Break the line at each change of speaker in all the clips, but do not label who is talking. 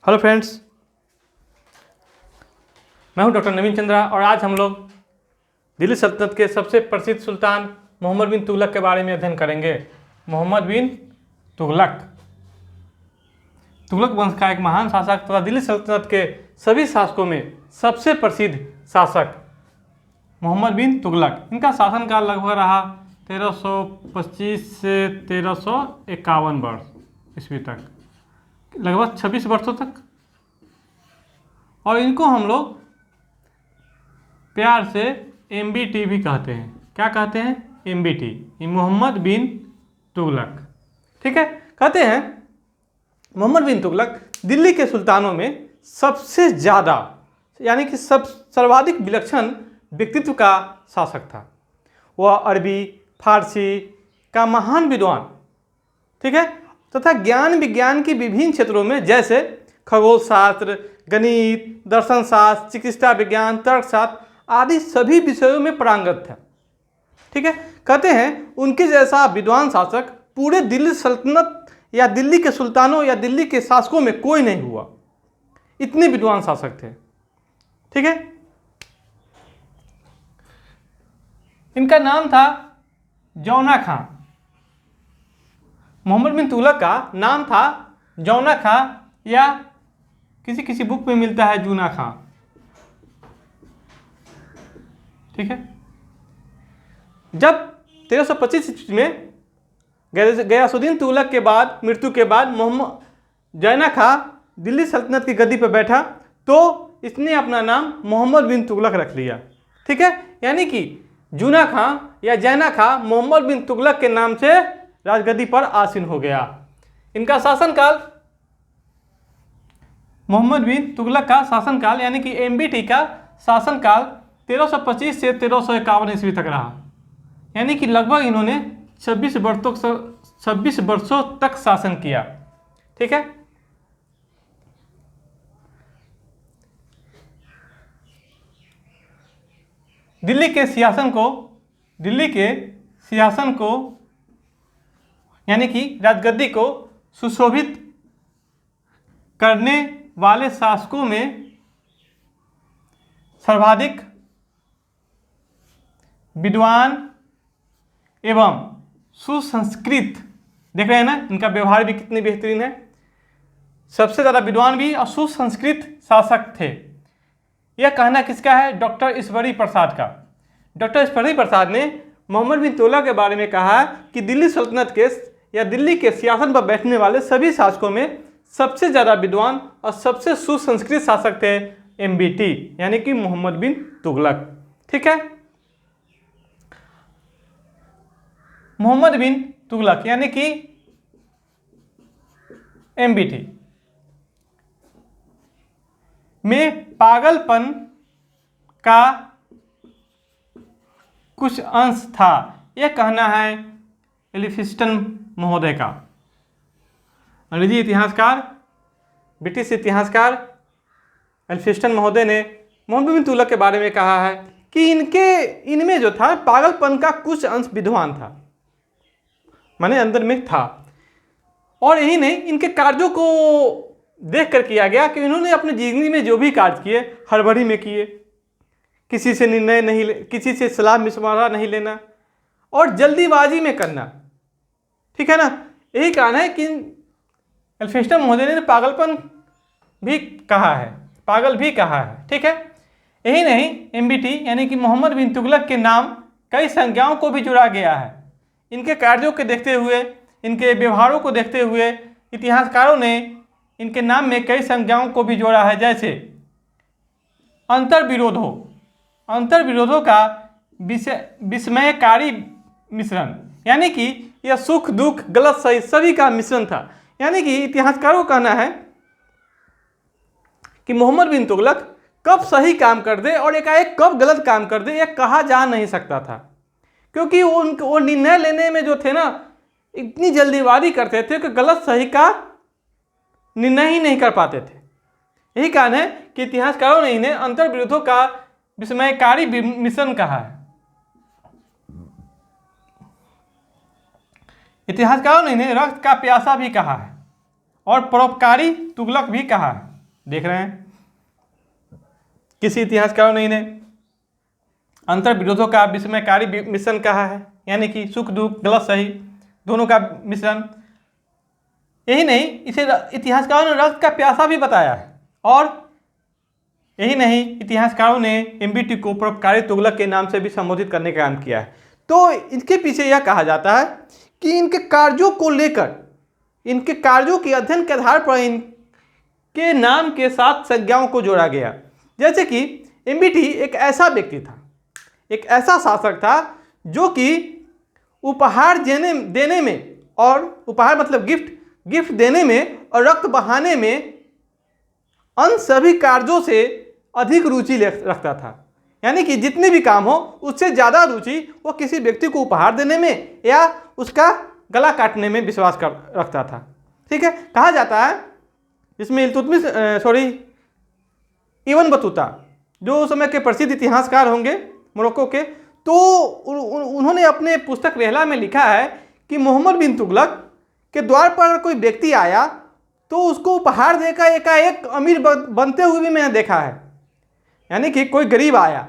Hello friends, मैं हूं doctor नवीन चंद्रा और आज हम लोग दिल्ली सल्तनत के सबसे प्रसिद्ध सुल्तान मोहम्मद बिन तुगलक के बारे में अध्ययन करेंगे। मोहम्मद बिन तुगलक तुगलक वंश का एक महान शासक तथा दिल्ली सल्तनत के सभी शासकों में सबसे प्रसिद्ध शासक मोहम्मद बिन तुगलक। इनका शासनकाल लगभग रहा 1325 से 1351 वर्ष ईस्वी तक, लगभग 26 वर्षों तक। और इनको हम लोग प्यार से MBT भी कहते हैं। क्या कहते हैं? MBT, मोहम्मद बिन तुगलक। ठीक है, कहते हैं मोहम्मद बिन तुगलक दिल्ली के सुल्तानों में सबसे ज़्यादा यानी कि सर्वाधिक विलक्षण व्यक्तित्व का शासक था। वह अरबी फारसी का महान विद्वान, ठीक है, तथा ज्ञान विज्ञान की विभिन्न क्षेत्रों में जैसे खगोल शास्त्र, गणित, दर्शन शास्त्र, चिकित्सा विज्ञान, तर्कशास्त्र आदि सभी विषयों में पारंगत था। ठीक है, कहते हैं उनके जैसा विद्वान शासक पूरे दिल्ली सल्तनत या दिल्ली के सुल्तानों या दिल्ली के शासकों में कोई नहीं हुआ। इतने विद्वान शासक थे। ठीक है, इनका नाम था जौना खां। मोहम्मद बिन तुगलक का नाम था जौना खां या किसी किसी बुक में मिलता है जूना खां। ठीक है, जब 1325 ईस्वी में गयासुद्दीन तुगलक के बाद मृत्यु के बाद मोहम्मद जैना खां दिल्ली सल्तनत की गद्दी पर बैठा तो इसने अपना नाम मोहम्मद बिन तुगलक रख लिया। ठीक है, यानी कि जूना खां या जैना खां मोहम्मद बिन तुगलक के नाम से राजगद्दी पर आसीन हो गया। इनका शासनकाल, मोहम्मद बिन तुगलक का शासनकाल यानी कि MBT का शासनकाल 1325 से 1351 ईस्वी तक रहा। यानी कि लगभग इन्होंने 26 वर्षों तक शासन किया। ठीक है, दिल्ली के सिंहासन को यानी कि राजगद्दी को सुशोभित करने वाले शासकों में सर्वाधिक विद्वान एवं सुसंस्कृत, देख रहे हैं ना इनका व्यवहार भी कितनी बेहतरीन है। सबसे ज़्यादा विद्वान भी और सुसंस्कृत शासक थे। यह कहना किसका है? डॉक्टर ईश्वरी प्रसाद का। डॉक्टर ईश्वरी प्रसाद ने मोहम्मद बिन तुगलक के बारे में कहा कि दिल्ली सल्तनत के या दिल्ली के सिंहासन पर बैठने वाले सभी शासकों में सबसे ज़्यादा विद्वान और सबसे सुसंस्कृत शासक थे MBT यानी कि मोहम्मद बिन तुगलक। ठीक है, मोहम्मद बिन तुगलक यानी कि MBT में पागलपन का कुछ अंश था, यह कहना है एल्फिंस्टन महोदय का। अंग्रेजी इतिहासकार, ब्रिटिश इतिहासकार एल्फिंस्टन महोदय ने मोहम्मद बिन तुगलक के बारे में कहा है कि इनमें जो था पागलपन का कुछ अंश विद्वान था, माने अंदर में था। और यही नहीं, इनके कार्यों को देख कर किया गया कि इन्होंने अपनी जिंदगी में जो भी कार्य किए हड़बड़ी में किए, किसी से निर्णय नहीं किसी से सलाह मशवरा नहीं लेना और जल्दीबाजी में करना। ठीक है ना, यही कारण है कि एल्फिंस्टन महोदय ने पागल भी कहा है। ठीक है, यही नहीं, MBT यानी कि मोहम्मद बिन तुगलक के नाम कई संज्ञाओं को भी जुड़ा गया है। इनके कार्यों को देखते हुए, इनके व्यवहारों को देखते हुए इतिहासकारों ने इनके नाम में कई संज्ञाओं को भी जोड़ा है, जैसे अंतर्विरोधों का विस्मयकारी मिश्रण, यानी कि यह सुख दुख गलत सही सभी का मिश्रण था। यानी कि इतिहासकारों का कहना है कि मोहम्मद बिन तुगलक कब सही काम कर दे और एकाएक कब गलत काम कर दे यह कहा जा नहीं सकता था, क्योंकि वो निर्णय लेने में जो थे ना इतनी जल्दीबाजी करते थे कि गलत सही का निर्णय ही नहीं कर पाते थे। यही कारण है कि इतिहासकारों ने इन्हें अंतर्विरोधों का विस्मयकारी मिश्रण कहा है। इतिहासकारों ने इन्हें रक्त का प्यासा भी कहा है और परोपकारी तुगलक भी कहा है। देख रहे हैं। किसी इतिहासकारों ने इन्हें अंतर विरोधों का विस्मयकारी मिश्रण कहा है, यानी कि सुख दुख, गलत सही दोनों का मिश्रण। यही नहीं, इसे इतिहासकारों ने रक्त का प्यासा भी बताया है। और यही नहीं, इतिहासकारों ने एमबीटी को परोपकारी तुगलक के नाम से भी संबोधित करने का काम किया है। तो इनके पीछे यह कहा जाता है कि इनके कार्यों को लेकर, इनके कार्यों के अध्ययन के आधार पर इनके नाम के साथ संज्ञाओं को जोड़ा गया। जैसे कि एमबीटी एक ऐसा व्यक्ति था, एक ऐसा शासक था जो कि उपहार देने में, और उपहार मतलब गिफ्ट देने में और रक्त बहाने में अन्य सभी कार्यों से अधिक रुचि रखता था। यानी कि जितने भी काम हो उससे ज़्यादा रुचि वो किसी व्यक्ति को उपहार देने में या उसका गला काटने में विश्वास रखता था। ठीक है, कहा जाता है इसमें इब्न बतूता जो उस समय के प्रसिद्ध इतिहासकार होंगे मोरक्को के, तो उन्होंने अपने पुस्तक रेहला में लिखा है कि मोहम्मद बिन तुगलक के द्वार पर कोई व्यक्ति आया तो उसको उपहार देकर एकाएक अमीर बनते हुए भी मैंने देखा है। यानी कि कोई गरीब आया,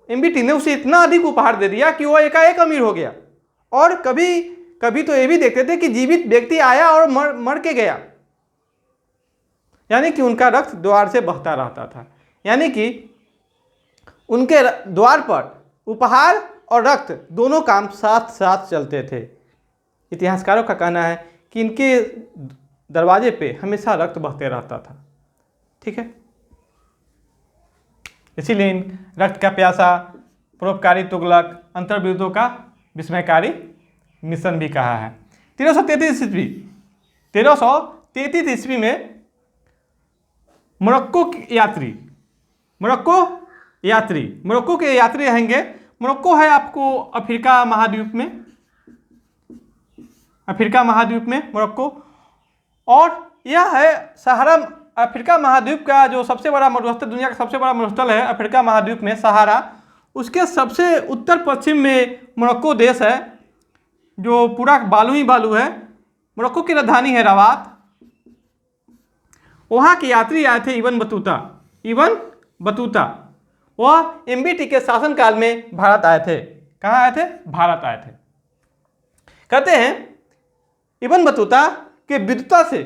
एमबीटी ने उसे इतना अधिक उपहार दे दिया कि वो एकाएक अमीर हो गया। और कभी कभी तो ये भी देखते थे कि जीवित व्यक्ति आया और मर के गया, यानी कि उनका रक्त द्वार से बहता रहता था। यानी कि उनके द्वार पर उपहार और रक्त दोनों काम साथ साथ चलते थे। इतिहासकारों का कहना है कि इनके दरवाजे पे हमेशा रक्त बहते रहता था। ठीक है, इसीलिए रक्त का प्यासा, परोपकारी तुगलक, अंतर्विरोधों का विस्मयकारी मिश्रण भी कहा है। 1333 ईस्वी में मोरक्को के यात्री रहेंगे। मोरक्को है आपको अफ्रीका महाद्वीप में मोरक्को, और यह है सहारा। अफ्रीका महाद्वीप का जो सबसे बड़ा मरुस्थल, दुनिया का सबसे बड़ा मरुस्थल है अफ्रीका महाद्वीप में सहारा, उसके सबसे उत्तर पश्चिम में मोरक्को देश है जो पूरा बालू ही बालू है। मोरक्को की राजधानी है रबात। वहाँ के यात्री आए थे इब्न बतूता। वह एमबीटी के शासनकाल में भारत आए थे। कहाँ आए थे? भारत आए थे। कहते हैं इब्न बतूता के विद्वता से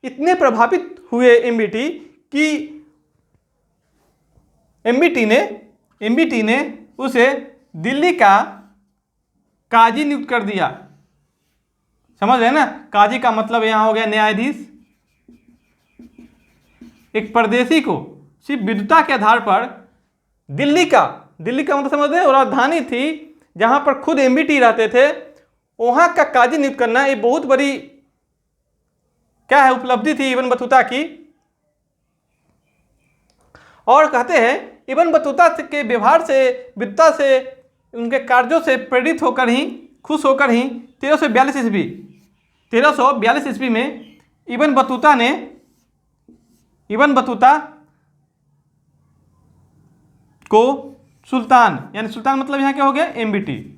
इतने प्रभावित हुए एमबीटी कि एमबीटी ने उसे दिल्ली का काजी नियुक्त कर दिया। समझ रहे हैं ना? काजी का मतलब यहाँ हो गया न्यायाधीश। एक परदेशी को सिर्फ विद्वता के आधार पर दिल्ली का मतलब समझ रहे हैं, राजधानी थी जहाँ पर खुद एमबीटी रहते थे, वहाँ का काजी नियुक्त करना ये बहुत बड़ी क्या है उपलब्धि थी इब्न बतूता की। और कहते हैं इब्न बतूता के व्यवहार से, विद्वता से, उनके कार्यों से प्रेरित होकर ही, खुश होकर ही 1342 ईस्वी में इब्न बतूता को सुल्तान, यानी सुल्तान मतलब यहाँ क्या हो गया? एमबीटी।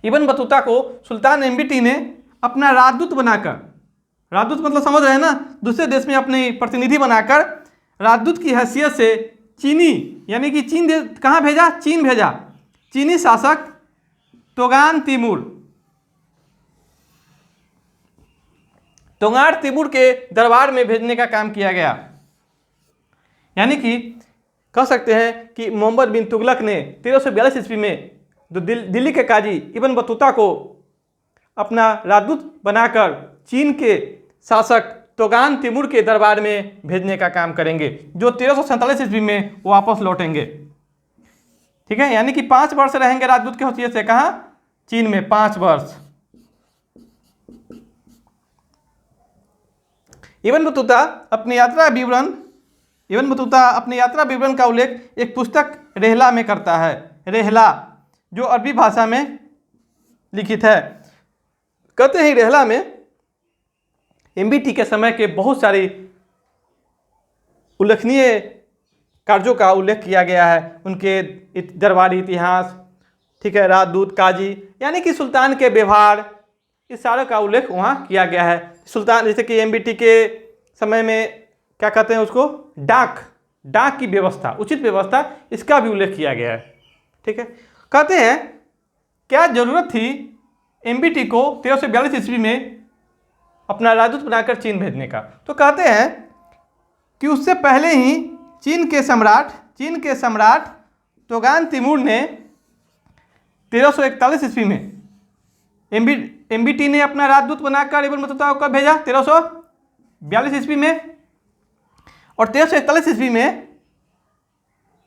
इब्न बतूता को सुल्तान एमबीटी ने अपना राजदूत बनाकर, राजदूत मतलब समझ रहे हैं ना, दूसरे देश में अपने प्रतिनिधि बनाकर राजदूत की हैसियत से चीनी, यानी कि कहाँ भेजा? चीन भेजा। चीनी शासक तोगान तिमूर के दरबार में भेजने का काम किया गया। यानी कि कह सकते हैं कि मोहम्मद बिन तुगलक ने 1342 ईस्वी में जो दिल्ली के काजी इब्न बतूता को अपना राजदूत बनाकर चीन के शासक तोगान तिमूर के दरबार में भेजने का काम करेंगे, जो 1347 ईस्वी में वापस लौटेंगे। ठीक है, यानी कि 5 वर्ष रहेंगे राजदूत की हैसियत से। कहाँ? चीन में 5 वर्ष। इब्न बतूता अपनी यात्रा विवरण का उल्लेख एक पुस्तक रेहला में करता है। रेहला जो अरबी भाषा में लिखित है। कहते हैं रेहला में एमबीटी के समय के बहुत सारी उल्लेखनीय कार्यों का उल्लेख किया गया है। उनके दरबारी इतिहास, ठीक है, राजदूत, काजी, यानी कि सुल्तान के व्यवहार, इस सारे का उल्लेख वहाँ किया गया है। सुल्तान, जैसे कि एमबीटी के समय में क्या कहते हैं उसको, डाक की व्यवस्था, उचित व्यवस्था, इसका भी उल्लेख किया गया है। ठीक है, कहते हैं क्या जरूरत थी एमबीटी को 1342 ईस्वी में अपना राजदूत बनाकर चीन भेजने का। तो कहते हैं कि उससे पहले ही चीन के सम्राट तोगान तिमूर ने 1341 ईस्वी में एमबीटी ने अपना राजदूत बनाकर इब्न बतूता को भेजा 1342 ईस्वी में, और 1341 ईस्वी में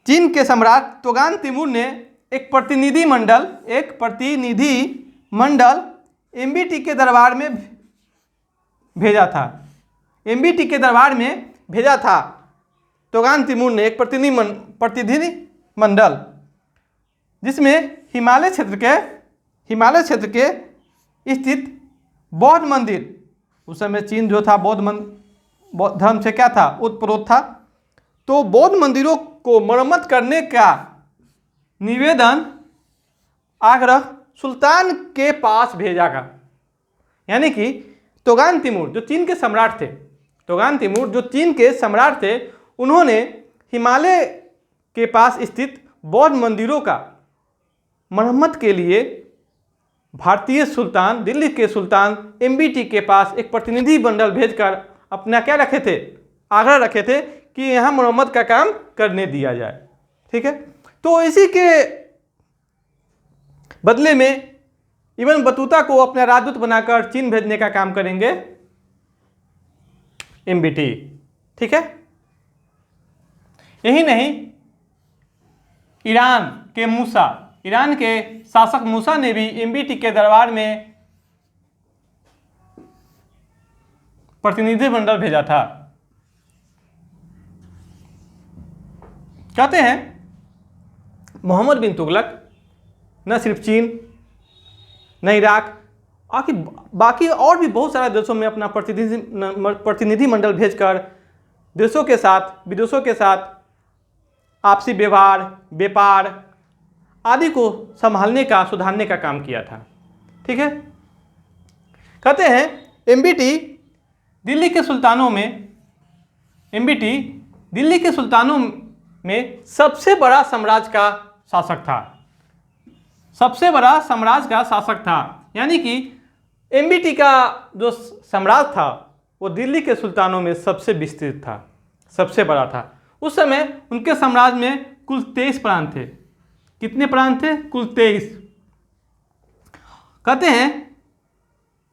चीन के सम्राट तोगान तिमूर ने एक प्रतिनिधि मंडल एमबीटी के दरबार में भेजा था। तोगान तिमूर ने एक प्रतिनिधि मंडल, जिसमें हिमालय क्षेत्र के स्थित बौद्ध मंदिर, उस समय चीन जो था बौद्ध धर्म से क्या था, उत्प्रोत था, तो बौद्ध मंदिरों को मरम्मत करने का निवेदन आग्रह सुल्तान के पास भेजा गया। यानी कि तोगान तिमूर जो चीन के सम्राट थे, उन्होंने हिमालय के पास स्थित बौद्ध मंदिरों का मरम्मत के लिए भारतीय सुल्तान, दिल्ली के सुल्तान एमबीटी के पास एक प्रतिनिधि मंडल भेजकर अपना क्या रखे थे, आग्रह रखे थे कि यहाँ मरम्मत का काम करने दिया जाए। ठीक है, तो इसी के बदले में इब्न बतूता को अपना राजदूत बनाकर चीन भेजने का काम करेंगे एमबीटी। ठीक है, यही नहीं, ईरान के शासक मूसा ने भी एमबीटी के दरबार में प्रतिनिधि मंडल भेजा था। कहते हैं मोहम्मद बिन तुगलक न सिर्फ चीन, न इराक, बाकी और भी बहुत सारे देशों में अपना प्रतिनिधि मंडल भेजकर देशों के साथ, विदेशों के साथ आपसी व्यवहार, व्यापार आदि को संभालने का, सुधारने का काम किया था। ठीक है, कहते हैं एमबीटी दिल्ली के सुल्तानों में सबसे बड़ा साम्राज्य का शासक था। यानी कि एमबीटी का जो साम्राज्य था वो दिल्ली के सुल्तानों में सबसे विस्तृत था, सबसे बड़ा था। उस समय उनके साम्राज्य में कुल 23 प्रांत थे। कितने प्रांत थे? कुल 23। कहते हैं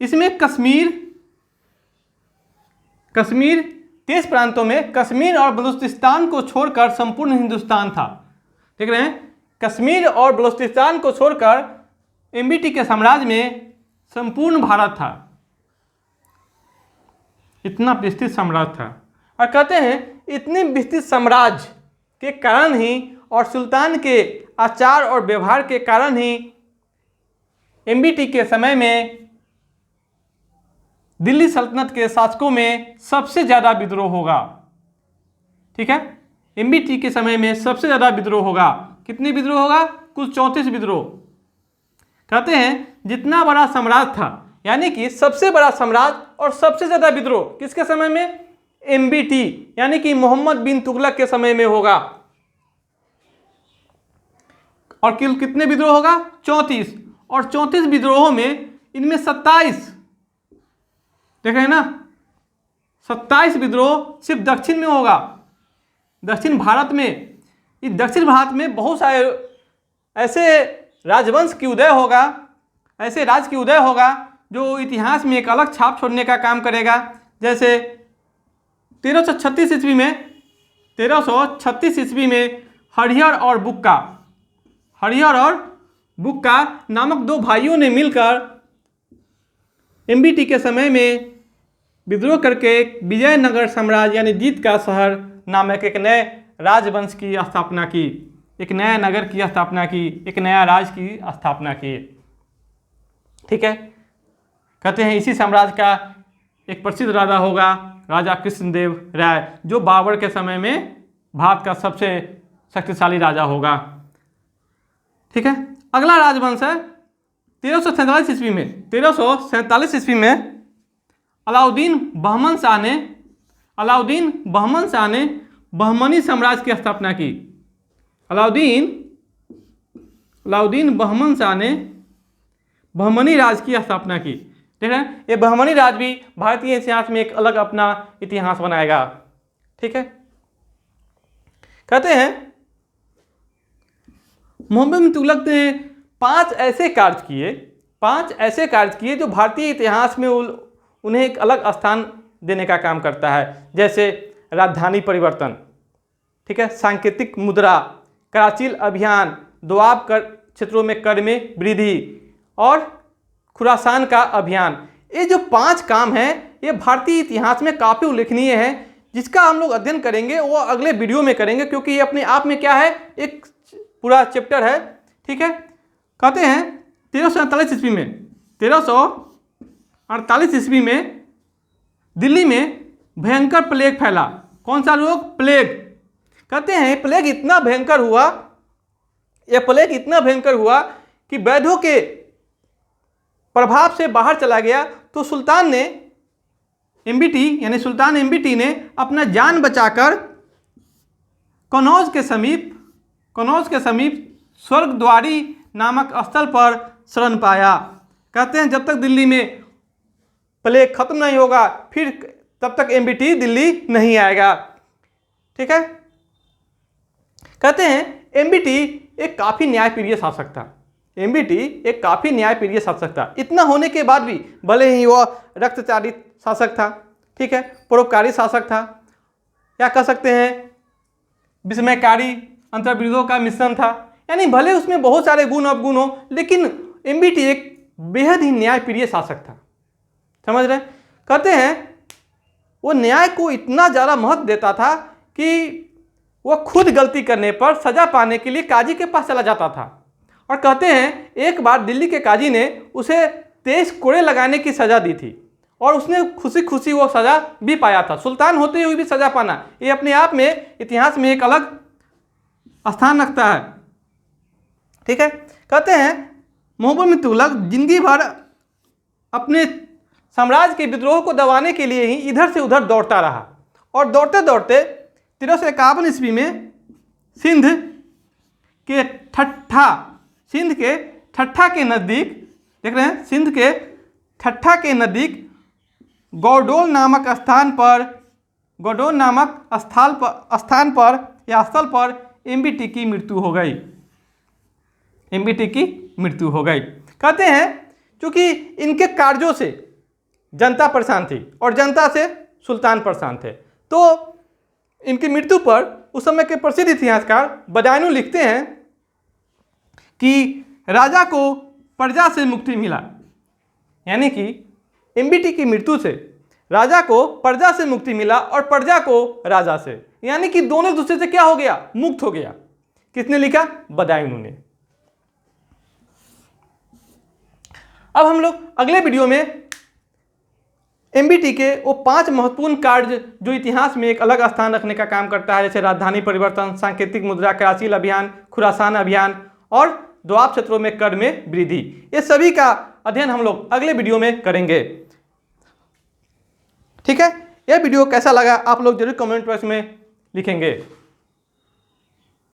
इसमें कश्मीर 23 प्रांतों में कश्मीर और बलूचिस्तान को छोड़कर संपूर्ण हिंदुस्तान था। देख रहे हैं, कश्मीर और बलूचिस्तान को छोड़कर एमबीटी के साम्राज्य में संपूर्ण भारत था। इतना विस्तृत साम्राज्य था। और कहते हैं इतने विस्तृत साम्राज्य के कारण ही और सुल्तान के आचार और व्यवहार के कारण ही एमबीटी के समय में दिल्ली सल्तनत के शासकों में सबसे ज़्यादा विद्रोह होगा। ठीक है, एमबीटी के समय में सबसे ज़्यादा विद्रोह होगा। कितने विद्रोह होगा? कुल 34 विद्रोह। कहते हैं जितना बड़ा साम्राज्य था, यानी कि सबसे बड़ा साम्राज्य और सबसे ज़्यादा विद्रोह किसके समय में? एमबीटी यानी कि मोहम्मद बिन तुगलक के समय में होगा। और कितने विद्रोह होगा? 34। और 34 विद्रोहों में इनमें 27, देख रहे हैं ना, 27 विद्रोह सिर्फ दक्षिण में होगा, दक्षिण भारत में। इस दक्षिण भारत में बहुत सारे ऐसे राजवंश की उदय होगा, ऐसे राज की उदय होगा जो इतिहास में एक अलग छाप छोड़ने का काम करेगा। जैसे 1336 ईस्वी में हरिहर और बुक्का नामक दो भाइयों ने मिलकर एमबीटी के समय में विद्रोह करके विजयनगर साम्राज्य यानी जीत का शहर नामक एक नए राजवंश की स्थापना की, एक नया नगर की स्थापना की, एक नया राज की स्थापना की। ठीक है, कहते हैं इसी साम्राज्य का एक प्रसिद्ध राजा होगा राजा कृष्णदेव राय, जो बाबर के समय में भारत का सबसे शक्तिशाली राजा होगा। ठीक है, अगला राजवंश है 1347 ईस्वी में अलाउद्दीन बहमन शाह ने अलाउद्दीन बहमन शाह ने बहमनी साम्राज्य की स्थापना की। अलाउद्दीन बहमन शाह ने बहमनी राज की स्थापना की। ठीक है, ये बहमनी राज भी भारतीय इतिहास में एक अलग अपना इतिहास बनाएगा। ठीक है, कहते हैं मोहम्मद बिन तुगलक ने 5 ऐसे कार्य किए जो भारतीय इतिहास में उन्हें एक अलग स्थान देने का काम करता है। जैसे राजधानी परिवर्तन, ठीक है, सांकेतिक मुद्रा, कराचील अभियान, दोआब कर क्षेत्रों में कर में वृद्धि और खुरासान का अभियान। ये जो 5 काम हैं ये भारतीय इतिहास में काफ़ी उल्लेखनीय हैं, जिसका हम लोग अध्ययन करेंगे वो अगले वीडियो में करेंगे, क्योंकि ये अपने आप में क्या है, एक पूरा चैप्टर है। ठीक है, कहते हैं 1348 ईस्वी में दिल्ली में भयंकर प्लेग फैला। कौन सा रोग? प्लेग। कहते हैं प्लेग इतना भयंकर हुआ कि वैद्यों के प्रभाव से बाहर चला गया। तो सुल्तान एमबीटी ने अपना जान बचाकर कनौज के समीप स्वर्गद्वारी नामक स्थल पर शरण पाया। कहते हैं जब तक दिल्ली में प्लेग खत्म नहीं होगा फिर तब तक एमबीटी दिल्ली नहीं आएगा। ठीक है, कहते हैं एमबीटी एक काफ़ी न्यायप्रिय शासक था। इतना होने के बाद भी भले ही वह रक्तचारी शासक था, ठीक है, परोपकारी शासक था, या कह सकते हैं विस्मयकारी अंतर्विरोधों का मिश्रण था। यानी भले उसमें बहुत सारे गुण अवगुण हो, लेकिन एमबीटी एक बेहद ही न्यायप्रिय शासक था। समझ रहे हैं? कहते हैं वो न्याय को इतना ज़्यादा महत्व देता था कि वह खुद गलती करने पर सजा पाने के लिए काजी के पास चला जाता था। और कहते हैं एक बार दिल्ली के काजी ने उसे 23 कोड़े लगाने की सज़ा दी थी और उसने खुशी खुशी वो सज़ा भी पाया था। सुल्तान होते हुए भी सज़ा पाना ये अपने आप में इतिहास में एक अलग स्थान रखता है। ठीक है, कहते हैं मोहम्मद बिन तुगलक जिंदगी भर अपने साम्राज्य के विद्रोह को दबाने के लिए ही इधर से उधर दौड़ता रहा और दौड़ते दौड़ते 1351 ईस्वी में सिंध के ठट्ठा के नज़दीक, देख रहे हैं, सिंध के ठट्ठा के नज़दीक गौडोल नामक स्थान पर एमबीटी की मृत्यु हो गई। कहते हैं क्योंकि इनके कार्यों से जनता परेशान थी और जनता से सुल्तान परेशान थे, तो इनकी मृत्यु पर उस समय के प्रसिद्ध इतिहासकार बदायूं लिखते हैं कि राजा को प्रजा से मुक्ति मिला। यानी कि एमबीटी की मृत्यु से राजा को प्रजा से मुक्ति मिला और प्रजा को राजा से, यानी कि दोनों एक दूसरे से क्या हो गया, मुक्त हो गया। किसने लिखा? बदायूं ने। अब हम लोग अगले वीडियो में एमबीटी के वो 5 महत्वपूर्ण कार्य जो इतिहास में एक अलग स्थान रखने का काम करता है, जैसे राजधानी परिवर्तन, सांकेतिक मुद्रा, कराचील अभियान, खुरासान अभियान और दोआब क्षेत्रों में कर में वृद्धि, ये सभी का अध्ययन हम लोग अगले वीडियो में करेंगे। ठीक है, यह वीडियो कैसा लगा आप लोग जरूर कमेंट बॉक्स में लिखेंगे।